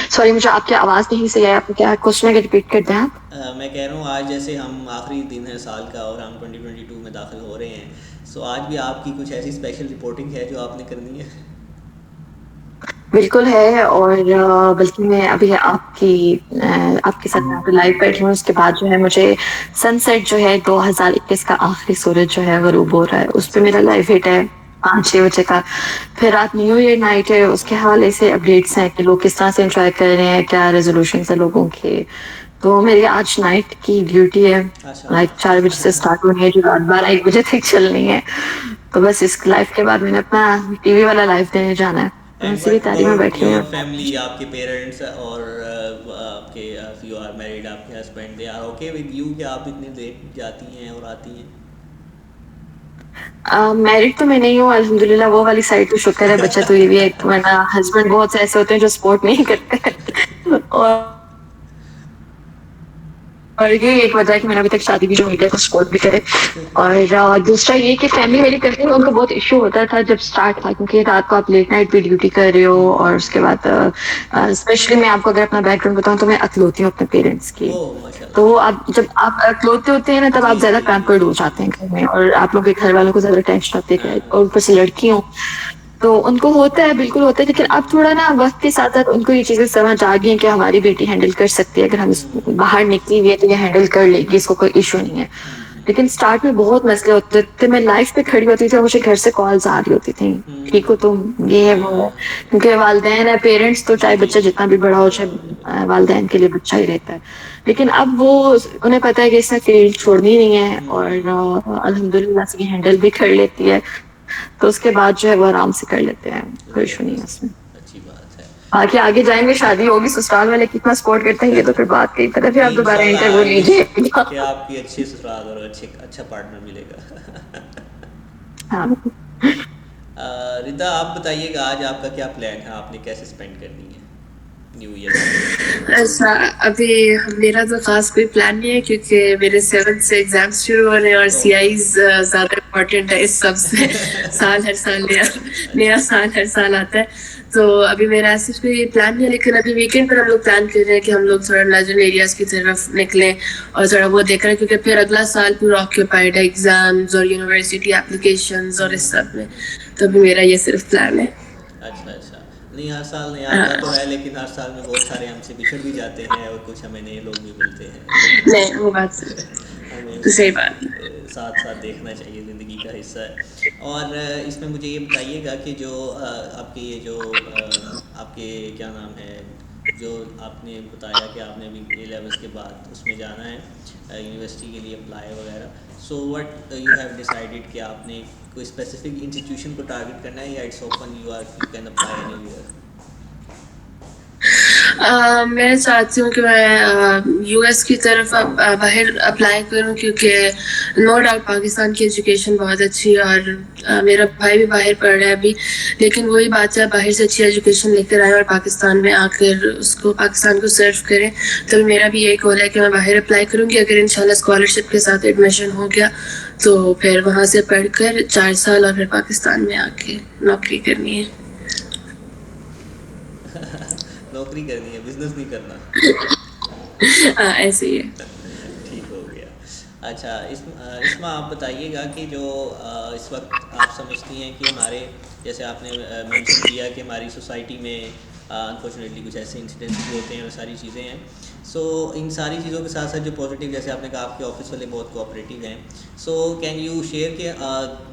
سوری مجھے آپ کی آواز نہیں صحیح ہے، آپ کیا کوشچن ریپیٹ کر دیں آپ؟ میں کہہ رہا ہوں آج جیسے ہم آخری دن ہے سال کا اور ہم 2022 میں داخل ہو رہے ہیں، سو آج بھی آپ کی کچھ ایسی اسپیشل رپورٹنگ ہے جو آپ نے کرنی ہے؟ بالکل ہے، اور بلکہ میں ابھی آپ کے ساتھ لائیو بیٹھی ہوں. اس کے بعد جو ہے مجھے سن سیٹ جو ہے 2021 کا آخری سورج جو ہے غروب ہو رہا ہے، اس پہ اچھا میرا اچھا. لائیو ہٹ ہے 5-6 بجے کا. پھر رات نیو ایئر نائٹ ہے، اس کے حوالے سے اپڈیٹس ہیں کہ لوگ کس طرح سے انجوائے کر رہے ہیں، کیا ریزولوشنس ہیں لوگوں کے. تو میری آج نائٹ کی ڈیوٹی ہے، ماشاء لائک اللہ. 4 بجے سے اسٹارٹ ہونی ہے جو رات 12-1 بجے تک چلنی ہے. تو بس اس لائف کے بعد میں نے اپنا ٹی وی والا لائف دینے جانا ہے. تو اینڈ اسی لیے وٹ تیاری میں اباؤٹ بیٹھی یور ہوں. فیملی، آپ کے پیرنٹس اور آپ کے یو آر میریڈ، آپ کے husband, they are okay with you کہ آپ اتنی لیٹ جاتی ہیں اور آتی ہیں؟ میرڈ تو میں نہیں ہوں الحمدللہ، وہ والی سائڈ تو شکر ہے، بچہ تو یہ بھی ہے. ورنہ ہسبینڈ بہت سے ایسے ہوتے ہیں جو سپورٹ نہیں کرتے اور یہ ایک وجہ ہے کہ میں نے ابھی تک شادی بھی جو ہوئی ہے تو سپورٹ بھی کرے. اور دوسرا یہ کہ فیملی میری کرتی ہے، ان کو بہت ایشو ہوتا تھا جب سٹارٹ تھا، کیونکہ رات کو آپ لیٹ نائٹ بھی ڈیوٹی کر رہے ہو. اور اس کے بعد اسپیشلی میں آپ کو اگر اپنا بیک گراؤنڈ بتاؤں تو میں اکلوتی ہوں اپنے پیرنٹس کی. اوہ ماشاء تو وہ اللہ. آپ جب آپ اکلوتے ہوتے ہیں نا تب جی آپ زیادہ جی جی پیمپرڈ جی ہو جی جاتے ہیں جی. گھر میں، اور آپ لوگ کے گھر والوں کو زیادہ ٹینشن ہوتی ہے ہاں اور اوپر سے لڑکی ہوں تو ان کو ہوتا ہے، بالکل ہوتا ہے. لیکن اب تھوڑا نا وقت کے ساتھ ساتھ ان کو یہ چیزیں سمجھ آ گئی ہیں کہ ہماری بیٹی ہینڈل کر سکتی ہے، اگر ہم باہر نکلی ہوئی ہے تو یہ ہینڈل کر لے گی، اس کو کوئی ایشو نہیں ہے. لیکن سٹارٹ میں بہت مسئلے ہوتے تھے، میں لائف پہ کھڑی ہوتی تھی اور مجھے گھر سے کالز آ رہی ہوتی تھی، ٹھیک ہو تم، یہ ہے وہ ہے. کیونکہ والدین ہے، پیرنٹس تو جی چاہے جی بچہ جی جتنا بھی بڑا ہو، چاہے والدین کے لیے بچہ ہی رہتا ہے. لیکن اب وہ انہیں پتہ ہے کہ اس نے فیلڈ چھوڑنی نہیں ہے، اور الحمدللہ سے ہینڈل بھی کر لیتی ہے. تو اس کے بعد جو ہے وہ آرام سے کر لیتے ہیں، کوئی ایشو نہیں ہے اس میں. اچھی بات ہے. باقی آگے جائیں گے، شادی ہوگی، سسرال والے کتنا سپورٹ کرتے ہیں یہ تو پھر بات کی پتہ، پھر آپ نہیں دوبارہ انشاءاللہ انٹرویو آئی وش لیجیے. کہ آپ کی اچھی سسرال اور اچھا پارٹنر ملے گا. ہاں ردا آپ بتائیے گا آج آپ کا کیا پلان ہے، آپ نے کیسے اسپینڈ کرنی ہے نیو ایئر کو؟ ایسا ابھی میرا تو خاص کوئی پلان نہیں ہے، کیونکہ میرے 7 سے ایگزامس شروع ہو رہے ہیں اور سی آئیز زیادہ امپورٹنٹ ہے اس سب سے. ہر سال نیا سال ہر سال آتا ہے. تو ابھی میرا ایسا کوئی پلان نہیں ہے، لیکن ابھی ویکینڈ پر ہم لوگ پلان کر رہے ہیں کہ ہم لوگ تھوڑا لیجنڈ ایریاز کی طرف نکلیں اور تھوڑا وہ دیکھ رہے ہیں، کیونکہ پھر اگلا سال پورا آکیوپائڈ ہے ایگزامز اور یونیورسٹی اپلیکیشنز اور اس سب میں. تو ابھی میرا یہ صرف پلان ہے. اچھا اچھا. نہیں ہر سال نیا آتا تو ہے، لیکن ہر سال میں بہت سارے ہم سے بچھڑ بھی جاتے ہیں اور کچھ ہمیں نئے لوگ بھی ملتے ہیں، تو نہیں وہ بات ہمیں اس کو صحیح بھی بات. ساتھ ساتھ دیکھنا چاہیے، زندگی کا حصہ ہے. اور اس میں مجھے یہ بتائیے گا کہ جو آپ کے یہ جو آپ کے کیا نام ہے، جو آپ نے بتایا کہ آپ نے ابھی A-levels کے بعد اس میں جانا ہے یونیورسٹی کے لیے اپلائی وغیرہ، so what you have decided کہ آپ نے کوئی اسپیسیفک انسٹیٹیوشن کو ٹارگیٹ کرنا ہے یا it's open, you can apply anywhere? میں چاہتی ہوں کہ میں یو ایس کی طرف باہر اپلائی کروں، کیونکہ نو ڈاؤٹ پاکستان کی ایجوکیشن بہت اچھی ہے، اور میرا بھائی بھی باہر پڑھ رہا ہے ابھی، لیکن وہی بات ہے باہر سے اچھی ایجوکیشن لے کر آئے اور پاکستان میں آ کر پاکستان کو سرو کریں. تو میرا بھی یہی گول ہے کہ میں باہر اپلائی کروں گی. اگر انشاءاللہ اسکالرشپ کے ساتھ ایڈمیشن ہو گیا تو پھر وہاں سے پڑھ کر 4 سال اور پھر پاکستان میں آ کے نوکری کرنی ہے. نوکری کرنی ہے، بزنس نہیں کرنا. ایسے ہی ہے. ٹھیک ہو گیا. اچھا اسما آپ بتائیے گا کہ جو اس وقت آپ سمجھتی ہیں کہ ہمارے، جیسے آپ نے مینشن کیا کہ ہماری سوسائٹی میں انفارچونیٹلی کچھ ایسے انسیڈنٹس بھی ہوتے ہیں، وہ ساری چیزیں ہیں. سو ان ساری چیزوں کے ساتھ ساتھ جو پازیٹیو، جیسے آپ نے کہا آپ کے آفس والے بہت کوآپریٹیو ہیں. سو کین یو شیئر کہ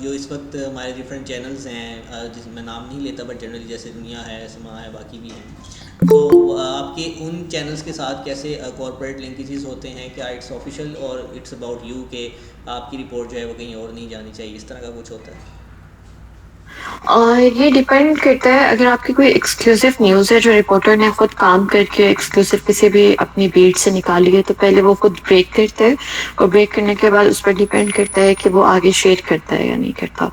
جو اس وقت ہمارے ڈفرینٹ چینلز ہیں، جس میں نام نہیں لیتا بٹ جنرلی جیسے دنیا ہے، سما ہے، باقی بھی ہیں، تو آپ کے ان چینلز کے ساتھ کیسے کارپوریٹ لنکیجز ہوتے ہیں؟ کیا اٹس آفیشیل اور اٹس اباؤٹ یو کہ آپ کی رپورٹ جو ہے وہ کہیں اور نہیں جانی چاہیے، اس طرح کا کچھ ہوتا ہے؟ یہ ڈیپینڈ کرتا ہے. اگر آپ کی کوئی ایکسکلوسیو نیوز ہے جو رپورٹر نے خود کام کر کے ایکسکلوسیو کسی بھی اپنی بیٹ سے نکالی ہے، تو پہلے وہ خود بریک کرتا ہے، اور بریک کرنے کے بعد اس پر ڈیپینڈ کرتا ہے کہ وہ آگے شیئر کرتا ہے یا نہیں کرتا.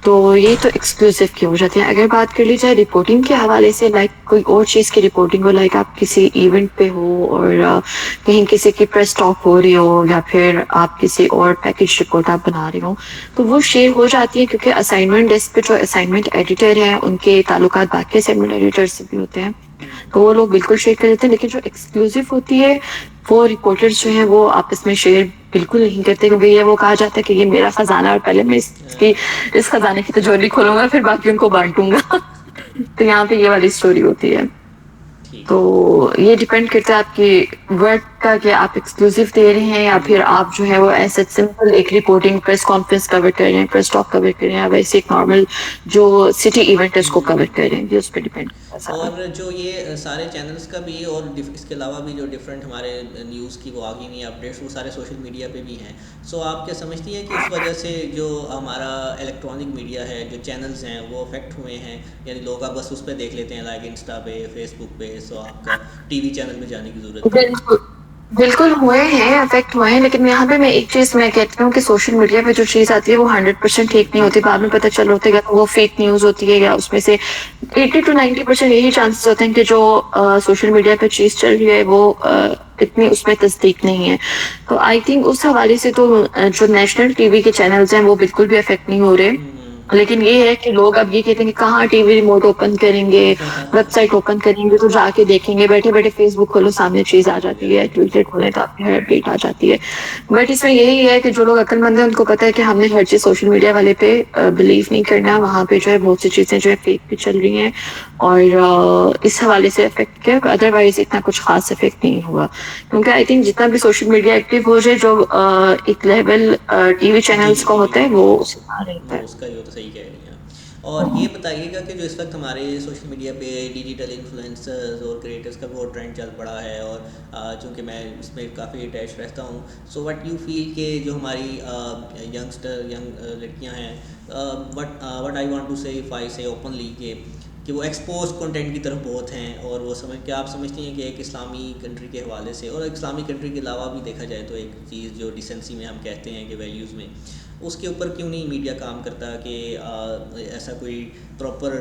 تو یہ تو ایکسکلوسیو کی ہو جاتی ہے. اگر بات کر لی جائے رپورٹنگ کے حوالے سے، لائک کوئی اور چیز کی رپورٹنگ ہو، لائک آپ کسی ایونٹ پہ ہو اور کہیں کسی کی پریس ٹاک ہو رہی ہو، یا پھر آپ کسی اور پیکج رپورٹ آپ بنا رہے ہو، تو وہ شیئر ہو جاتی ہے، کیونکہ اسائنمنٹ ڈیسک پہ جو اسائنمنٹ ایڈیٹر ہیں ان کے تعلقات باقی اسائنمنٹ ایڈیٹر سے بھی ہوتے ہیں، تو وہ لوگ بالکل شیئر کر دیتے ہیں. لیکن جو ایکسکلوسیو ہوتی ہے وہ رپورٹرز جو ہیں وہ آپس میں شیئر بالکل نہیں کرتے، کیونکہ یہ وہ کہا جاتا ہے کہ یہ میرا خزانہ ہے اور پہلے میں اس خزانے کی تجوری کھولوں گا پھر باقیوں کو بانٹوں گا. تو یہاں پہ یہ والی اسٹوری ہوتی ہے. ٹھیک تو ہے. یہ ڈیپینڈ کرتا ہے آپ کی ورک کا کہ آپ ایکسکلوسیو دے رہے ہیں، یا پھر آپ جو ہے وہ ایسے سمپل ایک رپورٹنگ پریس کانفرنس کور کر رہے ہیں، پریس ٹاک کور کر رہے ہیں، یا ویسے ایک نارمل جو سٹی ایونٹ ہے اس کو کور کر رہے ہیں. یہ اس پہ ڈیپینڈ کرتا ہے سارا. اور جو یہ سارے چینلز کا بھی، اور اس کے علاوہ بھی جو ڈفرینٹ ہمارے نیوز کی وہ آ گئی ہوئی اپڈیٹس، وہ سارے سوشل میڈیا پہ بھی ہیں. سو آپ کیا سمجھتی ہیں کہ اس وجہ سے جو ہمارا الیکٹرانک میڈیا ہے، جو چینلز ہیں، وہ افیکٹ ہوئے ہیں؟ یعنی لوگ آپ بس اس پہ دیکھ لیتے ہیں، لائک انسٹا پہ، فیس بک پہ، سو آپ کا ٹی وی چینل میں جانے کی ضرورت نہیں ہے. بالکل ہوئے ہیں، افیکٹ ہوئے ہیں. لیکن یہاں پہ میں ایک چیز میں کہتی ہوں کہ سوشل میڈیا پہ جو چیز آتی ہے وہ 100% ٹھیک نہیں ہوتی. بعد میں پتہ چل ہوتا ہے کہ وہ فیک نیوز ہوتی ہے، یا اس میں سے 80 to 90% یہی چانسز ہوتے ہیں کہ جو سوشل میڈیا پہ چیز چل رہی ہے وہ اتنی اس میں تصدیق نہیں ہے. تو آئی تھنک اس حوالے سے تو جو نیشنل ٹی وی کے چینلز ہیں وہ بالکل بھی افیکٹ نہیں ہو رہے. لیکن یہ ہے کہ لوگ اب یہ کہتے ہیں کہ کہاں ٹی وی ریموٹ اوپن کریں گے، ویب سائٹ اوپن کریں گے تو جا کے دیکھیں گے، بیٹھے بیٹھے فیس بک کھولو سامنے چیز آ جاتی ہے، ٹویٹر کھولیں تو آپ کی ہر اپڈیٹ آ جاتی ہے. بٹ اس میں یہی ہے کہ جو لوگ عقل مند ہیں ان کو پتہ ہے کہ ہم نے ہر چیز سوشل میڈیا والے پہ بلیو نہیں کرنا. وہاں پہ جو ہے بہت سی چیزیں جو ہے فیک بھی چل رہی ہیں، اور اس حوالے سے افیکٹ کیا. ادروائز اتنا کچھ خاص افیکٹ نہیں ہوا، کیونکہ آئی تھنک جتنا بھی سوشل میڈیا ایکٹیو ہو جائے، جو ایک لیول ٹی وی چینلز کا ہوتا ہے وہ اس سے رہتا ہے. وہ اس کا ہی ہوتا، صحیح کہہ رہی ہیں. اور یہ بتائیے گا کہ جو اس وقت ہمارے سوشل میڈیا پہ ڈیجیٹل انفلوئنسرز اور کریٹرز کا بہت ٹرینڈ چل پڑا ہے، اور چونکہ میں اس میں کافی اٹیچ رہتا ہوں، سو وٹ یو فیل کہ جو ہماری ینگ لڑکیاں ہیں، وٹ آئی وانٹ ٹو سے اف آئی سے اوپنلی کہ وہ ایکسپوز کنٹینٹ کی طرف بہت ہیں، اور وہ کیا آپ سمجھتی ہیں کہ ایک اسلامی کنٹری کے حوالے سے، اور اسلامی کنٹری کے علاوہ بھی دیکھا جائے تو ایک چیز جو ڈیسنسی میں ہم کہتے ہیں کہ ویلیوز میں، اس کے اوپر کیوں نہیں میڈیا کام کرتا کہ ایسا کوئی پراپر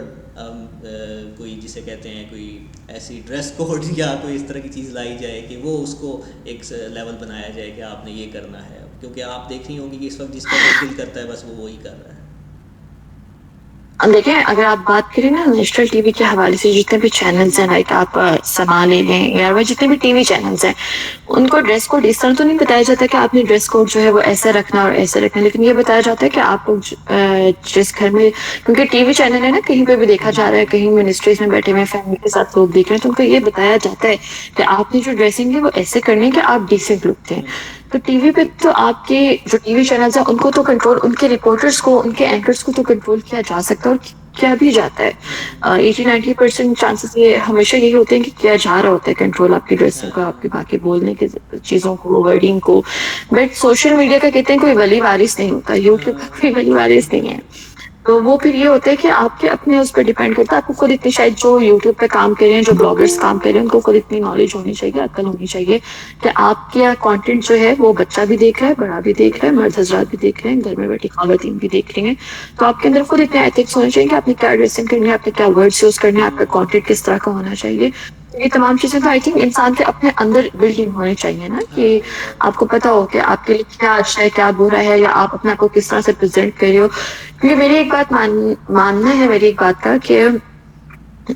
کوئی جسے کہتے ہیں کوئی ایسی ڈریس کوڈ یا کوئی اس طرح کی چیز لائی جائے کہ وہ اس کو ایک لیول بنایا جائے کہ آپ نے یہ کرنا ہے؟ کیونکہ آپ دیکھ رہی ہوں گی کہ اس وقت جس کا جو دل کرتا ہے بس وہ وہی کر رہا ہے. دیکھیں اگر آپ بات کریں نا نیشنل ٹی وی کے حوالے سے، جتنے بھی چینلز ہیں، لائک آپ سما لے لیں یا جتنے بھی ٹی وی چینلز ہیں، ان کو ڈریس کوڈ اس طرح تو نہیں بتایا جاتا کہ آپ نے ڈریس کوڈ جو ہے وہ ایسا رکھنا اور ایسا رکھنا، لیکن یہ بتایا جاتا ہے کہ آپ لوگ جس گھر میں، کیونکہ ٹی وی چینل ہے نا، کہیں پہ بھی دیکھا جا رہا ہے، کہیں منسٹریز میں بیٹھے ہوئے فیملی کے ساتھ لوگ دیکھ رہے ہیں، تو ان کو یہ بتایا جاتا ہے کہ آپ نے جو ڈریسنگ ہے وہ ایسے کرنی ہے کہ آپ ڈیسنٹ لک دیں. تو ٹی وی پہ تو آپ کے جو ٹی وی چینلز ہیں ان کو تو کنٹرول، ان کے رپورٹرز کو، ان کے اینکرز کو تو کنٹرول کیا جا سکتا ہے، اور کیا بھی جاتا ہے. 80-90% چانسز یہ ہمیشہ یہی ہوتے ہیں کہ کیا جا رہا ہوتا ہے کنٹرول، آپ کی ڈریسنگ کو، آپ کے باقی بولنے کی چیزوں کو، ورڈنگ کو. بٹ سوشل میڈیا کا کہتے ہیں کوئی ولی وارث نہیں ہوتا، یوٹیوب کا کوئی ولی وارث نہیں ہے. تو وہ پھر یہ ہوتا ہے کہ آپ کے اپنے اس پہ ڈیپینڈ کرتا ہے. آپ کو خود اتنی شاید جو یوٹیوب پہ کام کر رہے ہیں, جو بلاگرس کام کر رہے ہیں, ان کو خود اتنی نالج ہونی چاہیے, عقل ہونی چاہیے کہ آپ کا کانٹینٹ جو ہے وہ بچہ بھی دیکھ رہا ہے, بڑا بھی دیکھ رہا ہے, مرد حضرات بھی دیکھ رہے ہیں, گھر میں بیٹھی خواتین بھی دیکھ رہی ہیں. تو آپ کے اندر خود اتنے ایتھکس ہونے چاہیے کہ آپ نے کیا ڈریسنگ کرنی ہے, آپ نے کیا ورڈس یوز کرنے ہیں, آپ کا کانٹینٹ کس طرح کا ہونا چاہیے. یہ تمام چیزیں تو آئی تھنک انسان کے اپنے اندر بلڈنگ ہونی چاہیے نا, کہ آپ کو پتا ہو کہ آپ کے لیے کیا اچھا ہے, کیا برا ہے, یا آپ اپنے آپ کو کس طرح سے پریزنٹ کر رہے ہو. کیونکہ میری ایک بات ماننا ہے میری ایک بات کا کہ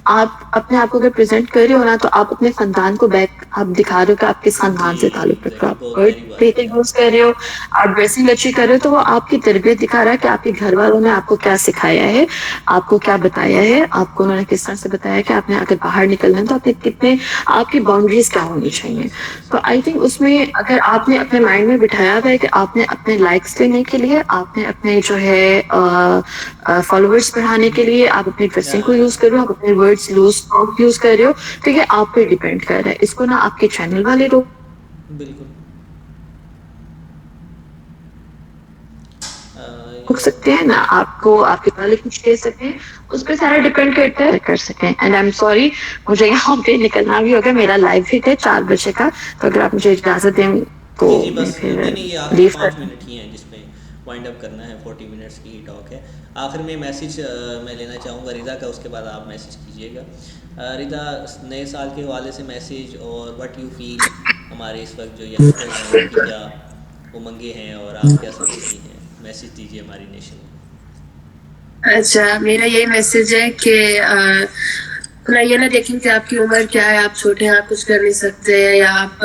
آپ اپنے آپ کو اگر پریزنٹ کر رہے ہو نا, تو آپ اپنے خاندان کو بیک آپ دکھا رہے ہو کہ آپ کس خاندان سے تعلق رکھ رہے ہو. آپ ورڈ بہتر یوز کر رہے ہو, آپ ڈریسنگ اچھی کر رہے ہو, تو وہ آپ کی تربیت دکھا رہا ہے کہ آپ کے گھر والوں نے آپ کو کیا سکھایا ہے, آپ کو کیا بتایا ہے, آپ کو انہوں نے کس طرح سے بتایا ہے کہ آپ نے اگر باہر نکلنا ہے تو آپ نے کتنے, آپ کی باؤنڈریز کیا ہونی چاہیے. تو آئی تھنک اس میں اگر آپ نے اپنے مائنڈ میں بٹھایا ہوا ہے کہ آپ نے اپنے لائکس لینے کے لیے, آپ نے اپنے جو ہے فالوورس بڑھانے کے لیے آپ اپنی ڈریسنگ کو یوز کر رہے ہو, آپ اپنے ورڈس یوز کر رہے ہو, تو یہ آپ پہ ڈیپینڈ کر رہا ہے. اس کو نہ آپ کے چینل والے بالکل روک سکتے ہیں, نہ آپ کو آپ کے والے کچھ کہہ سکتے ہیں. اس پہ سارا ڈیپینڈ کرتا ہے کر سکیں. اینڈ آئی ایم سوری, مجھے یہاں پہ نکلنا بھی ہوگا, میرا لائیو ہٹ ہے 4 بجے کا, تو اگر آپ مجھے اجازت دیں تو جی میں بس پھر نہیں یہ آخری لیو 5 منٹ ہی ہیں جس میں وائنڈ اپ کرنا ہے. 40 منٹس کی ہی ٹاک ہے. آخر میں میسیج میں لینا چاہوں گا رضا کا, اس کے بعد آپ میسیج کیجیے گا. رضا, نئے سال کے حوالے سے میسیج اور وٹ یو فیل, ہمارے اس وقت جو ینگسٹرز ہیں ان کی کیا امنگیں ہیں اور آپ کیا سمجھتی ہیں, میسیج دیجیے ہماری نیشن کو. اچھا, میرا یہی میسج ہے کہ اپنا یہ نہ دیکھیں کہ آپ کی عمر کیا ہے, آپ چھوٹے ہیں, آپ کچھ کر نہیں سکتے, یا آپ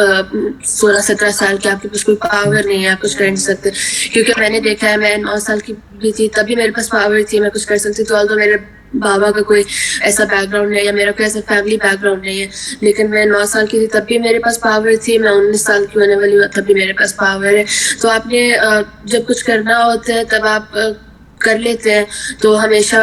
16-17 سال کے, آپ کے پاس کوئی پاور نہیں ہے, آپ کچھ کر نہیں سکتے. کیونکہ میں نے دیکھا ہے, میں 9 سال کی بھی تھی تبھی میرے پاس پاور تھی, میں کچھ کر سکتی. تو آلدو میرے بابا کا کوئی ایسا بیک گراؤنڈ نہیں ہے, یا میرا کوئی ایسا فیملی بیک گراؤنڈ نہیں ہے, لیکن میں 9 سال کی تھی تب بھی میرے پاس پاور تھی, میں 19 سال کی ہونے والی ہوں تب بھی میرے پاس پاور ہے. تو آپ نے جب کچھ کرنا ہوتا ہے تب آپ کر لیتے ہیں. تو ہمیشہ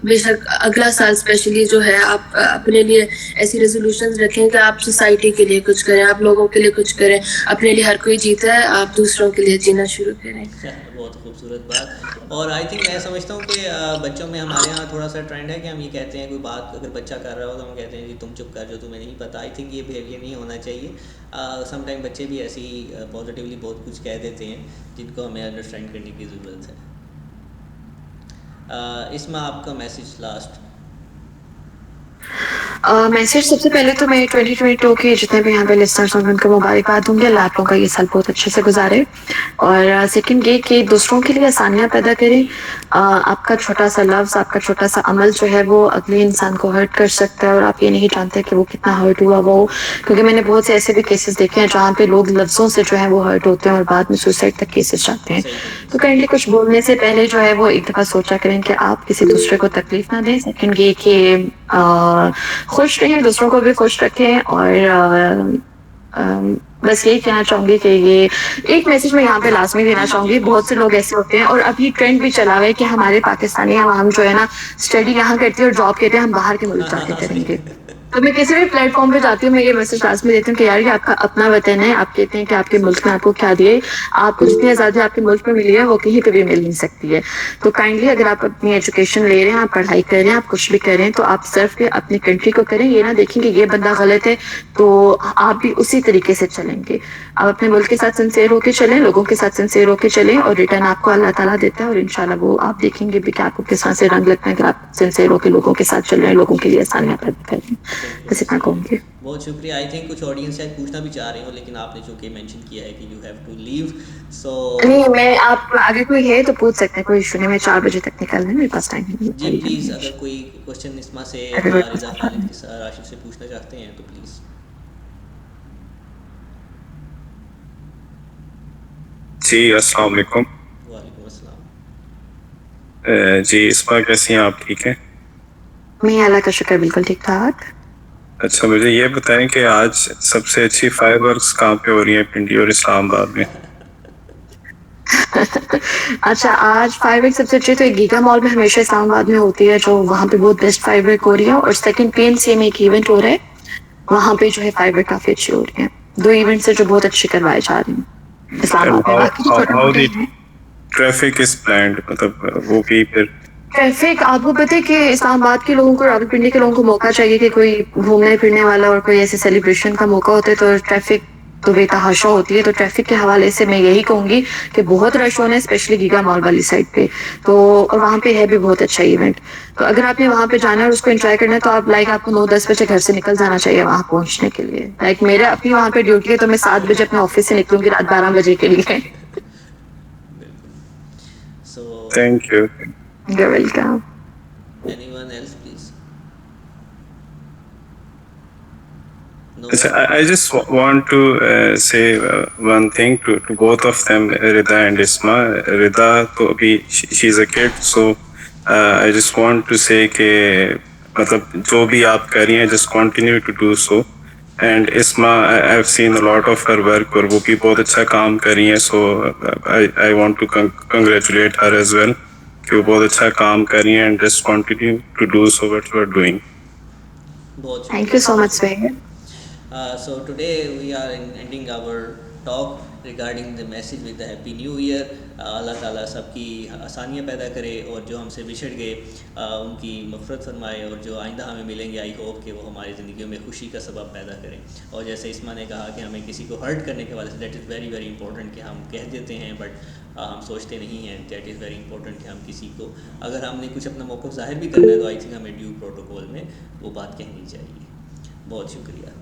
بے شک اگلا سال اسپیشلی جو ہے, آپ اپنے لیے ایسی ریزولوشنز رکھیں کہ آپ سوسائٹی کے لیے کچھ کریں, آپ لوگوں کے لیے کچھ کریں. اپنے لیے ہر کوئی جیتا ہے, آپ دوسروں کے لیے جینا شروع کریں. بہت خوبصورت بات. اور آئی تھنک میں سمجھتا ہوں کہ بچوں میں ہمارے یہاں تھوڑا سا ٹرینڈ ہے کہ ہم یہ کہتے ہیں کوئی بات اگر بچہ کر رہا ہو تو ہم کہتے ہیں جی تم چپ کر جو, تمہیں نہیں پتہ. آئی تھنک یہ بیہیویئر نہیں ہونا چاہیے. سم ٹائم بچے بھی ایسی پازیٹیولی بہت کچھ کہہ دیتے ہیں جن کو ہمیں انڈرسٹینڈ کرنے کی ضرورت ہے. اس میں آپ کا میسیج لاسٹ. میسج سب سے پہلے تو میں 2022 کے جتنے بھی یہاں پہ لسنرس ہیں ان کو مبارکباد دوں گی, اللہ آپ لوگوں کا یہ سال بہت اچھے سے گزارے. اور سیکنڈ یہ کہ دوسروں کے لیے آسانیاں پیدا کریں. آپ کا چھوٹا سا لفظ, آپ کا چھوٹا سا عمل جو ہے وہ اگلے انسان کو ہرٹ کر سکتا ہے, اور آپ یہ نہیں جانتے کہ وہ کتنا ہرٹ ہوا وہ. کیونکہ میں نے بہت سے ایسے بھی کیسز دیکھے ہیں جہاں پہ لوگ لفظوں سے جو ہے وہ ہرٹ ہوتے ہیں اور بعد میں سوسائڈ تک کیسز جاتے ہیں. تو کائنڈلی کچھ بولنے سے پہلے جو ہے وہ ایک دفعہ سوچا کریں کہ آپ کسی دوسرے کو تکلیف نہ دیں. سیکنڈ یہ کہ خوش رہیں, دوسروں کو بھی خوش رکھیں. اور بس یہی کہنا چاہوں گی کہ یہ ایک میسج میں یہاں پہ لازمی دینا چاہوں گی. بہت سے لوگ ایسے ہوتے ہیں, اور ابھی ٹرینڈ بھی چلا ہوا ہے کہ ہمارے پاکستانی عوام جو ہے نا اسٹڈی یہاں کرتی ہے اور جاب کرتے ہیں, ہم باہر کے ملک جا کے کریں گے. تو میں کسی بھی پلیٹ فارم پہ جاتی ہوں, میں یہ میسج لازمی دیتی ہوں کہ یار یہ آپ کا اپنا وطن ہے. آپ کہتے ہیں کہ آپ کے ملک نے آپ کو کیا دیے, آپ کو جتنی آزادی آپ کے ملک میں ملی ہے وہ کہیں پہ بھی مل نہیں سکتی ہے. تو کائنڈلی اگر آپ اپنی ایجوکیشن لے رہے ہیں, آپ پڑھائی کر رہے ہیں, آپ کچھ بھی کر رہے ہیں, تو آپ صرف اپنی کنٹری کو کریں. یہ نہ دیکھیں کہ یہ بندہ غلط ہے تو آپ بھی اسی طریقے سے چلیں گے. آپ اپنے ملک کے ساتھ سنسیئر ہو کے چلیں, لوگوں کے ساتھ سنسیئر ہو کے چلیں, اور ریٹرن آپ کو اللہ تعالیٰ دیتا ہے. اور انشاءاللہ وہ آپ دیکھیں گے بھی کہ آپ کو کس طرح سے رنگ لگتا ہے کہ آپ سنسیئر ہو کے لوگوں کے ساتھ چل رہے ہیں, لوگوں کے لیے آسانیاں پیدا کر رہے ہیں. بس اتنا کہوں گی. بہت شکریہ. آئی تھنک کچھ آڈینس شاید پوچھنا بھی چاہ رہے ہو, لیکن آپ نے چونکہ مینشن کیا ہے کہ یو ہیو ٹو لیو, سو نہیں, میں آپ اگر کوئی ہے تو پوچھ سکتے ہیں, کوئی ایشو نہیں. میں 4 بجے تک نکلنا ہے, میرے پاس ٹائم نہیں. جی پلیز اگر کوئی کوشچن اسما سے رضا خالد کے راشد سے پوچھنا چاہتے ہیں تو پلیز. جی السلام علیکم. وعلیکم السلام. جی اسما کیسی ہیں آپ, ٹھیک ہیں؟ میں اللہ کا شکر بالکل ٹھیک ٹھاک. اچھا مجھے یہ بتائیں کہ آج سب سے اچھی فائر ورکس کہاں پہ ہو رہی ہیں, پنڈی اور اسلام آباد میں؟ اچھا, آج فائر ورک سب سے اچھی تو ایک گیگا مال میں ہمیشہ اسلام آباد میں ہوتی ہے, جو وہاں پہ بہت بیسٹ فائر ورک ہو رہی ہے. اور سیکنڈ پی این سی میں ایک ایونٹ ہو رہا ہے, وہاں پہ جو ہے فائر ورک کافی اچھی ہو رہی ہے. 2 ایونٹس ہے جو بہت اچھے کروائے جا رہے ہیں اسلام آباد میں. باقی تو چھوٹے موٹے ہیں. ٹریفک از پلانڈ, مطلب وہ بھی پھر ٹریفک آپ کو پتہ ہے کہ اسلام آباد کے لوگوں کو راولپنڈی کے لوگوں کو موقع چاہیے کہ کوئی گھومنے پھرنے والا اور کوئی ایسے سیلیبریشن کا موقع ہوتا ہے تو ٹریفک تو بے تحاشا ہوتی ہے. تو ٹریفک کے حوالے سے میں یہی کہوں گی کہ بہت رش ہونا ہے اسپیشلی گیگا مال والی سائڈ پہ. تو اور وہاں پہ ہے بھی بہت اچھا ایونٹ. تو اگر آپ نے وہاں پہ جانا ہے اور اس کو انجوائے کرنا ہے تو آپ آپ کو 9-10 بجے گھر سے نکل جانا چاہیے وہاں پہنچنے کے لیے. میرے اپنی وہاں پہ ڈیوٹی ہے تو میں 7 بجے اپنے آفس سے نکلوں گی رات 12 بجے کے لیے. So thank you. You welcome. anyone else please? No Achha, one? I just want to say one thing to both of them, Rida and Isma. Rida, to abhi she's a kid, so I just want to say کہ مطلب جو بھی آپ کر رہی ہیں just continue to do so. And Isma, I've seen a lot of her work اور وہ بھی بہت اچھا کام کر رہی ہیں. So I want to congratulate her as well کہ وہ بہت اچھا کام کر رہی ہیں and just continue to do so what you are doing. بہت تھینک یو سو مچ شکریہ. Sohail. So today we are ending our talk regarding the message with the Happy New Year. اللہ تعالیٰ سب کی آسانیاں پیدا کرے اور جو ہم سے بچھڑ گئے ان کی مغفرت فرمائے اور جو آئندہ ہمیں ملیں گے آئی ہوپ کہ وہ ہماری زندگیوں میں خوشی کا سبب پیدا کریں. اور جیسے اسما نے کہا کہ ہمیں کسی کو ہرٹ کرنے کے والے سے that is very very important کہ ہم کہہ دیتے ہیں بٹ ہم سوچتے نہیں ہیں. دیٹ از ویری امپورٹنٹ کہ ہم کسی کو اگر ہم نے کچھ اپنا موقف ظاہر بھی کرنا ہے تو آئی تھنک ہمیں ڈیو پروٹوکول میں وہ بات کہنی چاہیے. بہت شکریہ.